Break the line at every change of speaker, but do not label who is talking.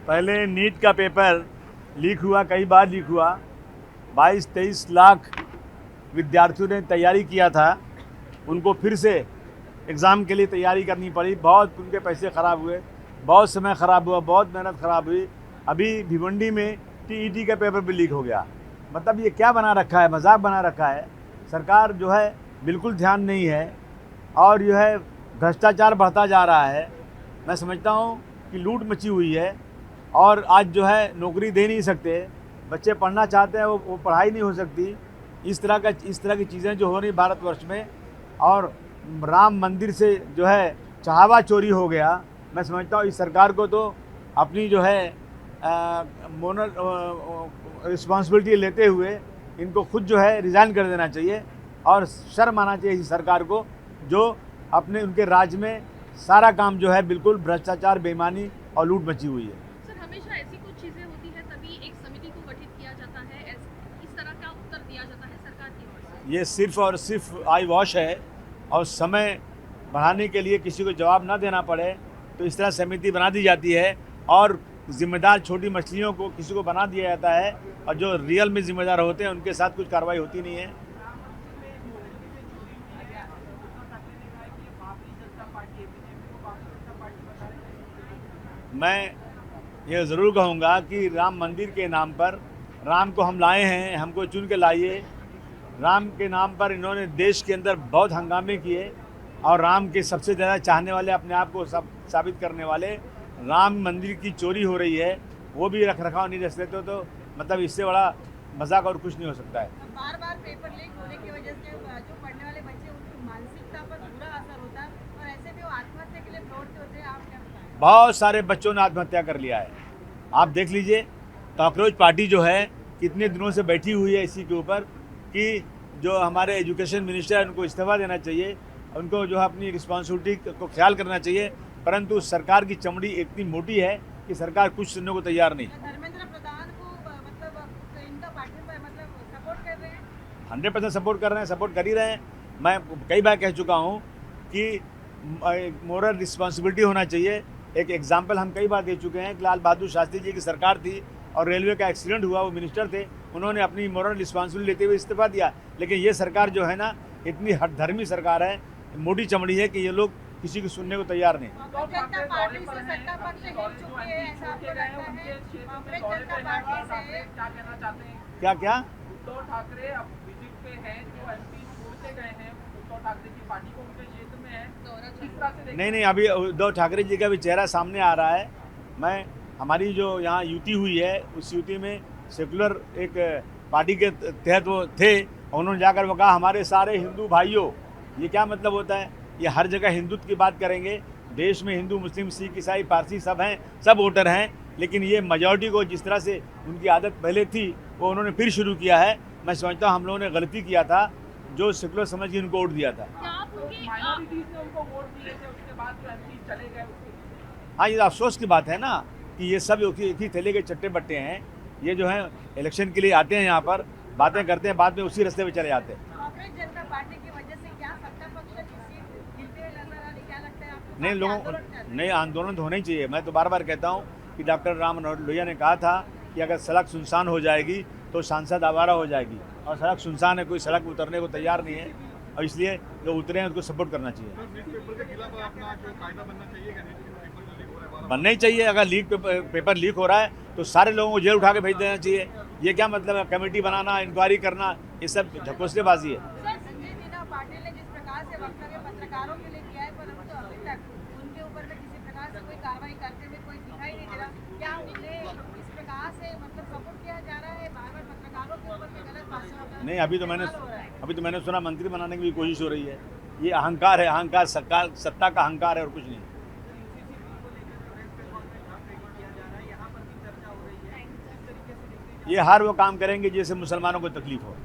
पहले नीट का paper leak हुआ, कई बार लीक हुआ। 22-23 लाख विद्यार्थियों ने तैयारी किया था, उनको फिर से एग्ज़ाम के लिए तैयारी करनी पड़ी। बहुत उनके पैसे ख़राब हुए, बहुत समय ख़राब हुआ, बहुत मेहनत ख़राब हुई। अभी भिवंडी में टीईटी का पेपर भी लीक हो गया। मतलब ये क्या बना रखा है, मजाक बना रखा है। सरकार जो है बिल्कुल ध्यान नहीं है और जो है भ्रष्टाचार बढ़ता जा रहा है। मैं समझता हूँ कि लूट मची हुई है और आज जो है नौकरी दे नहीं सकते, बच्चे पढ़ना चाहते हैं वो पढ़ाई नहीं हो सकती। इस तरह की चीज़ें जो हो रही भारतवर्ष में, और राम मंदिर से जो है चाहवा चोरी हो गया। मैं समझता हूँ इस सरकार को तो अपनी जो है मोनल रिस्पॉन्सिबिलिटी लेते हुए इनको खुद जो है रिज़ाइन कर देना चाहिए और शर्म आना चाहिए इस सरकार को, जो अपने उनके राज्य में सारा काम जो है बिल्कुल भ्रष्टाचार, बेईमानी और लूट मची हुई है।
सर, हमेशा ऐसी कुछ चीजें होती है तभी एक समिति को गठित किया जाता है, इस तरह का उत्तर दिया जाता है सरकार की ओर से।
ये सिर्फ और सिर्फ आई वॉश है और समय बढ़ाने के लिए किसी को जवाब ना देना पड़े तो इस तरह समिति बना दी जाती है और जिम्मेदार छोटी मछलियों को किसी को बना दिया जाता है और जो रियल में जिम्मेदार होते हैं उनके साथ कुछ कार्रवाई होती नहीं है। मैं ये ज़रूर कहूँगा कि राम मंदिर के नाम पर, राम को हम लाए हैं, हमको चुन के लाइए। राम के नाम पर इन्होंने देश के अंदर बहुत हंगामे किए और राम के सबसे ज़्यादा चाहने वाले, अपने आप को साबित करने वाले, राम मंदिर की चोरी हो रही है, वो भी रख रखाव नहीं रख देते तो मतलब इससे बड़ा मजाक और कुछ नहीं हो सकता है।
बार बार पेपर लीक होने की वजह से जो पढ़ने वाले बच्चे उनकी मानसिकता पर बुरा असर होता है और ऐसे भी वो आत्महत्या के लिए दौड़ते होते हैं। आप क्या बताएं?
बहुत सारे बच्चों ने आत्महत्या कर लिया है। आप देख लीजिए, कॉकरोच पार्टी जो है कितने दिनों से बैठी हुई है इसी के ऊपर कि जो हमारे एजुकेशन मिनिस्टर है उनको इस्तीफा देना चाहिए, उनको जो है अपनी रिस्पॉन्सिबिलिटी को ख्याल करना चाहिए, परंतु सरकार की चमड़ी इतनी मोटी है कि सरकार कुछ सुनने को तैयार नहीं।
धर्मेंद्र प्रधान को मतलब इनका पार्टी पर मतलब सपोर्ट कर रहे हैं।
100% सपोर्ट कर रहे हैं, सपोर्ट कर ही रहे हैं। मैं कई बार कह चुका हूँ कि मोरल रिस्पॉन्सिबिलिटी होना चाहिए। एक एग्जाम्पल हम कई बार दे चुके हैं कि लाल बहादुर शास्त्री जी की सरकार थी और रेलवे का एक्सीडेंट हुआ, वो मिनिस्टर थे, उन्होंने अपनी मोरल रिस्पॉन्सिबिलिटी लेते हुए इस्तीफा दिया। लेकिन ये सरकार जो है ना, इतनी हठधर्मी सरकार है, मोटी चमड़ी है कि ये लोग किसी को सुनने को तैयार नहीं।
जनता पार्टी से सत्ता पक्ष हिल चुकी है, ऐसा आपको लगता है? कांग्रेस जनता पार्टी से
क्या कहना चाहते हैं?
क्या क्या
उद्धव ठाकरे अब विजिट पे हैं, जो एमपी छोड़ते गए हैं, उद्धव ठाकरे की पार्टी को उनके क्षेत्र में है, किस तरह से देखते हैं?
नहीं, अभी उद्धव ठाकरे जी का भी चेहरा सामने आ रहा है। मैं हमारी जो यहाँ यूटी हुई है उस यूटी में सेकुलर एक पार्टी के तहत वो थे, उन्होंने जाकर वो कहा हमारे सारे हिंदू भाइयों। ये क्या मतलब होता है? ये हर जगह हिंदुत्व की बात करेंगे। देश में हिंदू, मुस्लिम, सिख, ईसाई, पारसी सब हैं, सब वोटर हैं, लेकिन ये मेजॉरिटी को जिस तरह से उनकी आदत पहले थी वो उन्होंने फिर शुरू किया है। मैं समझता हूँ हम लोगों ने गलती किया था जो सेकुलर समझ के उनको वोट दिया था।
क्या आप उनके
माइनॉरिटीज ने उनको वोट दिए थे, उसके बाद जो एमपी चले गए उसके
हाँ, ये अफसोस की बात है ना कि ये सब एक ही थैले के चट्टे बट्टे हैं। ये जो है इलेक्शन के लिए आते हैं, यहाँ पर बातें करते हैं, बाद में उसी रास्ते पे चले जाते हैं।
कांग्रेस जनता पार्टी की वजह से क्या सत्ता पक्ष की सीट गिरते हुए नजर आ रही, क्या लगता है आपको?
नहीं, लोगों नहीं, आंदोलन तो होना ही चाहिए। मैं तो बार बार कहता हूँ कि डॉक्टर राम लोहिया ने कहा था कि अगर सड़क सुनसान हो जाएगी तो सांसद आवारा हो जाएगी, और सड़क सुनसान है, कोई सड़क में उतरने को तैयार नहीं है, और इसलिए जो उतरे हैं उसको सपोर्ट करना चाहिए। बनना ही चाहिए। अगर पेपर लीक हो रहा है तो सारे लोगों को जेल उठा के भेज देना चाहिए। ये क्या मतलब है? कमेटी बनाना, इंक्वायरी करना, ये सब ढकोसलेबाजी है।
संजय लीला पाटिल ने जिस प्रकार से वक्तव्य पत्रकारों के लिए किया है, परंतु अभी तक उनके ऊपर में किसी प्रकार से कोई कार्रवाई करते हुए कोई दिखाई नहीं दे रहा। क्या उन्हें इस प्रकार से मतलब सपोर्ट किया जा रहा है? बार बार पत्रकारों के ऊपर में गलत भाषण
नहीं, अभी तो मैंने सुना मंत्री बनाने की भी कोशिश हो रही है। ये अहंकार है, अहंकार सत्ता का अहंकार है और कुछ नहीं। ये हर वो काम करेंगे जिससे मुसलमानों को तकलीफ हो।